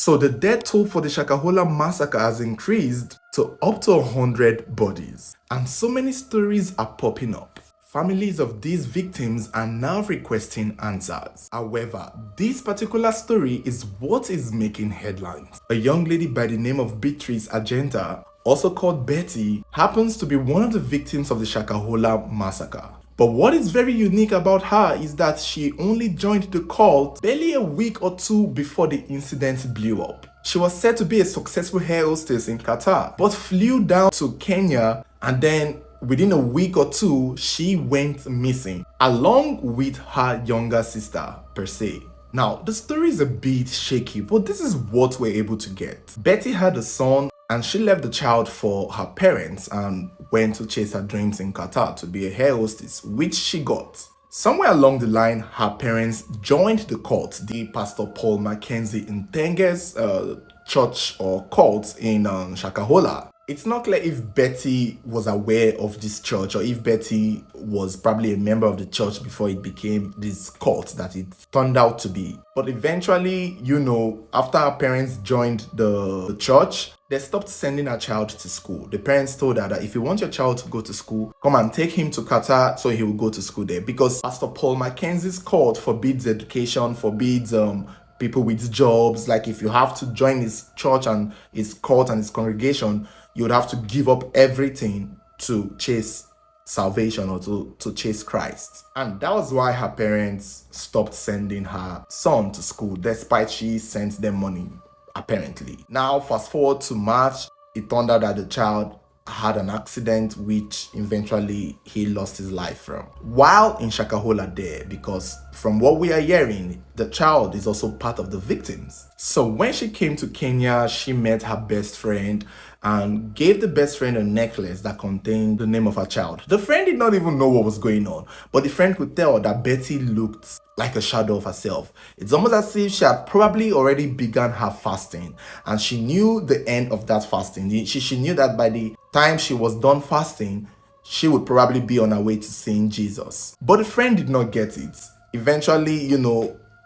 So the death toll for the Shakahola massacre has increased to up to 100 bodies. And so many stories are popping up. Families of these victims are now requesting answers. However, this particular story is what is making headlines. A young lady by the name of Beatrice Ajenta, also called Betty, happens to be one of the victims of the Shakahola massacre. But what is very unique about her is that she only joined the cult barely a week or two before the incident blew up. She was said to be a successful air hostess in Qatar, but flew down to Kenya, and then within a week or two, she went missing, along with her younger sister, per se. Now, the story is a bit shaky, but this is what we're able to get. Betty had a son, and she left the child for her parents and went to chase her dreams in Qatar to be a air hostess, which she got. Somewhere along the line, her parents joined the cult, the Pastor Paul Mackenzie Ntenge's church or cult in Shakahola. It's not clear if Betty was aware of this church or if Betty was probably a member of the church before it became this cult that it turned out to be. But eventually, after her parents joined the church, they stopped sending her child to school. The parents told her that if you want your child to go to school, come and take him to Qatar so he will go to school there. Because Pastor Paul Mackenzie's cult forbids education, forbids people with jobs. Like if you have to join his church and his cult and his congregation, you would have to give up everything to chase salvation or to chase Christ. And that was why her parents stopped sending her son to school, despite she sent them money, apparently. Now, fast forward to March, it turned out that the child had an accident which eventually he lost his life from while in Shakahola there, because from what we are hearing, the child is also part of the victims. So when she came to Kenya, she met her best friend and gave the best friend a necklace that contained the name of her child. The friend did not even know what was going on, but the friend could tell that Betty looked like a shadow of herself. It's almost as if she had probably already begun her fasting and she knew the end of that fasting. She knew that by the time she was done fasting, she would probably be on her way to seeing Jesus. But the friend did not get it. Eventually,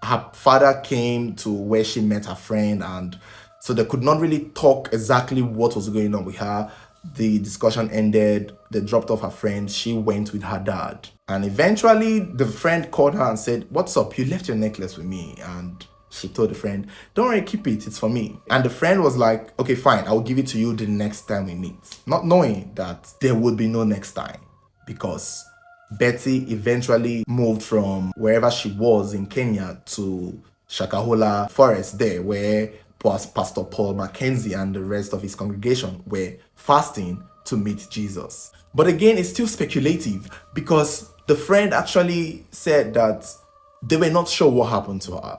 her father came to where she met her friend, and so they could not really talk exactly what was going on with her. The discussion ended. They dropped off her friend. She went with her dad. And eventually, the friend called her and said, "What's up? You left your necklace with me." And she told the friend, "Don't worry, keep it. It's for me." And the friend was like, "Okay, fine. I'll give it to you the next time we meet." Not knowing that there would be no next time, because Betty eventually moved from wherever she was in Kenya to Shakahola Forest there, where Pastor Paul Mackenzie and the rest of his congregation were fasting to meet Jesus. But again, it's still speculative because the friend actually said that they were not sure what happened to her.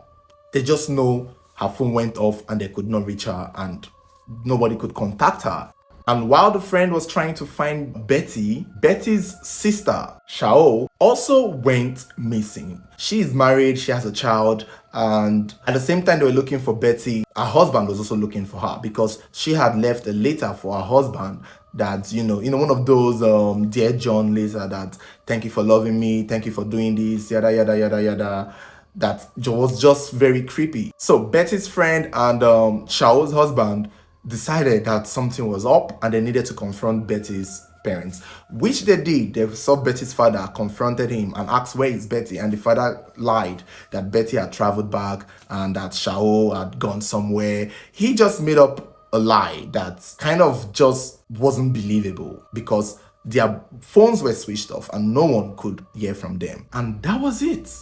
They just know her phone went off and they could not reach her and nobody could contact her. And while the friend was trying to find Betty, Betty's sister, Shao, also went missing. She is married, she has a child, and at the same time they were looking for Betty, her husband was also looking for her because she had left a letter for her husband that, one of those Dear John letter that, "Thank you for loving me, thank you for doing this, yada, yada, yada, yada." That was just very creepy. So Betty's friend and Shao's husband decided that something was up and they needed to confront Betty's parents, which they did. They saw Betty's father, confronted him and asked, "Where is Betty?" And the father lied that Betty had traveled back and that Shao had gone somewhere. He just made up a lie that kind of just wasn't believable because their phones were switched off and no one could hear from them. And that was it.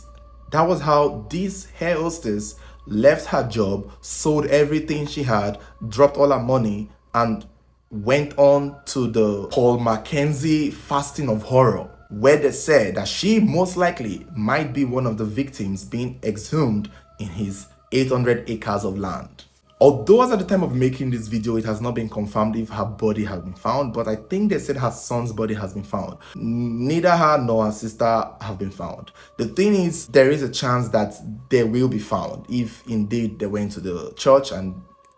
That was how this air hostess left her job, sold everything she had, dropped all her money, and went on to the Paul Mackenzie fasting of horror, where they said that she most likely might be one of the victims being exhumed in his 800 acres of land. Although as at the time of making this video, it has not been confirmed if her body has been found, but I think they said her son's body has been found. Neither her nor her sister have been found. The thing is, there is a chance that they will be found if indeed they went to the church and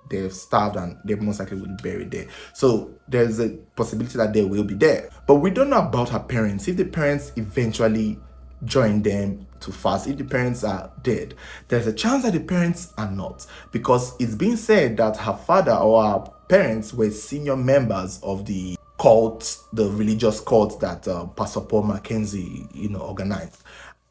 they've starved and they most likely will be buried there. So there's a possibility that they will be there. But we don't know about her parents. If the parents eventually join them to fast if the parents are dead. There's a chance that the parents are not, because it's being said that her father or her parents were senior members of the cult, the religious cult that Pastor Paul Mackenzie, organized.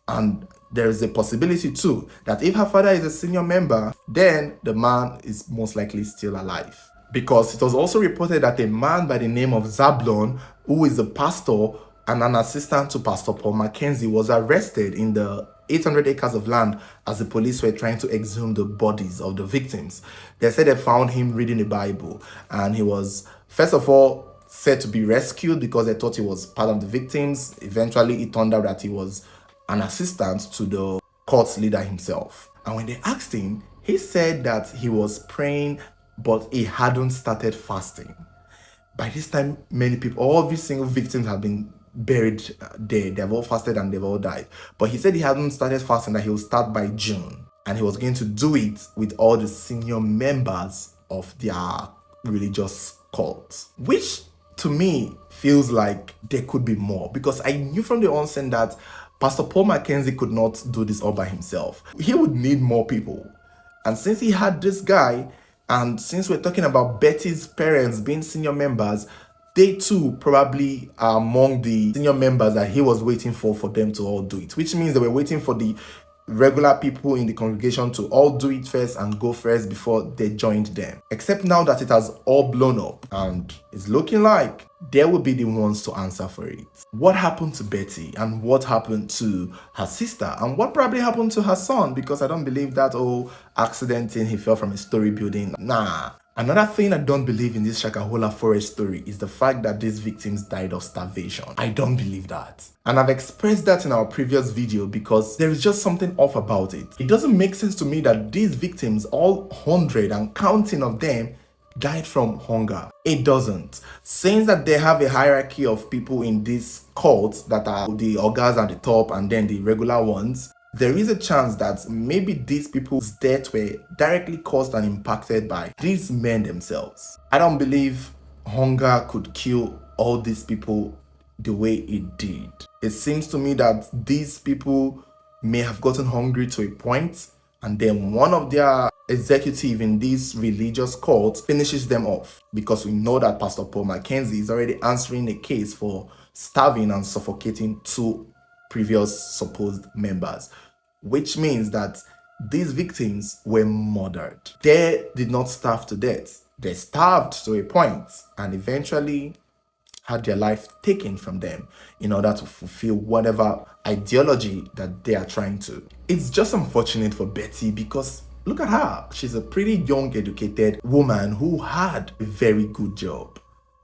And there is a possibility too that if her father is a senior member, then the man is most likely still alive. Because it was also reported that a man by the name of Zablon, who is a pastor and an assistant to Pastor Paul Mackenzie, was arrested in the 800 acres of land as the police were trying to exhume the bodies of the victims. They said they found him reading the Bible, and he was, first of all, said to be rescued because they thought he was part of the victims. Eventually, it turned out that he was an assistant to the cult leader himself. And when they asked him, he said that he was praying, but he hadn't started fasting. By this time, many people, all these single victims have been buried there. They've all fasted and they've all died. But he said he hadn't started fasting, that he will start by June. And he was going to do it with all the senior members of their religious cult. Which, to me, feels like there could be more. Because I knew from the onset that Pastor Paul Mackenzie could not do this all by himself. He would need more people. And since he had this guy, and since we're talking about Betty's parents being senior members, they too probably are among the senior members that he was waiting for them to all do it. Which means they were waiting for the regular people in the congregation to all do it first and go first before they joined them. Except now that it has all blown up and it's looking like they will be the ones to answer for it. What happened to Betty, and what happened to her sister, and what probably happened to her son? Because I don't believe that accident thing, he fell from a story building. Nah. Another thing I don't believe in this Shakahola forest story is the fact that these victims died of starvation. I don't believe that. And I've expressed that in our previous video because there is just something off about it. It doesn't make sense to me that these victims, all 100 and counting of them, died from hunger. It doesn't. Since that they have a hierarchy of people in this cult that are the ogas at the top and then the regular ones, there is a chance that maybe these people's deaths were directly caused and impacted by these men themselves. I don't believe hunger could kill all these people the way it did. It seems to me that these people may have gotten hungry to a point, and then one of their executive in this religious cult finishes them off, because we know that Pastor Paul Mackenzie is already answering a case for starving and suffocating two previous supposed members, which means that these victims were murdered. They did not starve to death. They starved to a point and eventually had their life taken from them in order to fulfill whatever ideology that they are trying to. It's just unfortunate for Betty because look at her. She's a pretty young, educated woman who had a very good job.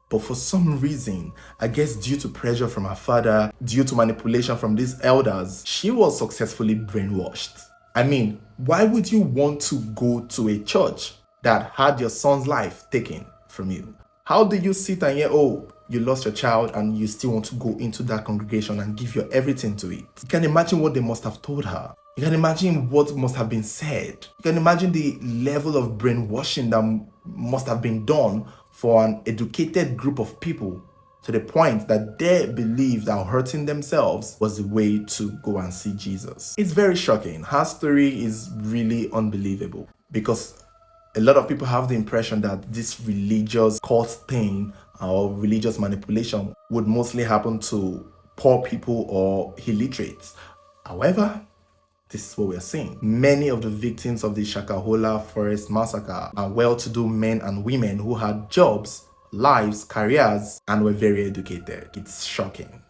But for some reason, I guess due to pressure from her father, due to manipulation from these elders, she was successfully brainwashed. I mean, why would you want to go to a church that had your son's life taken from you? How do you sit and hear, oh, you lost your child and you still want to go into that congregation and give your everything to it? You can imagine what they must have told her. You can imagine what must have been said. You can imagine the level of brainwashing that must have been done for an educated group of people to the point that they believed that hurting themselves was the way to go and see Jesus. It's very shocking. Her story is really unbelievable because a lot of people have the impression that this religious cult thing or religious manipulation would mostly happen to poor people or illiterates. However, this is what we're seeing. Many of the victims of the Shakahola Forest Massacre are well-to-do men and women who had jobs, lives, careers, and were very educated. It's shocking.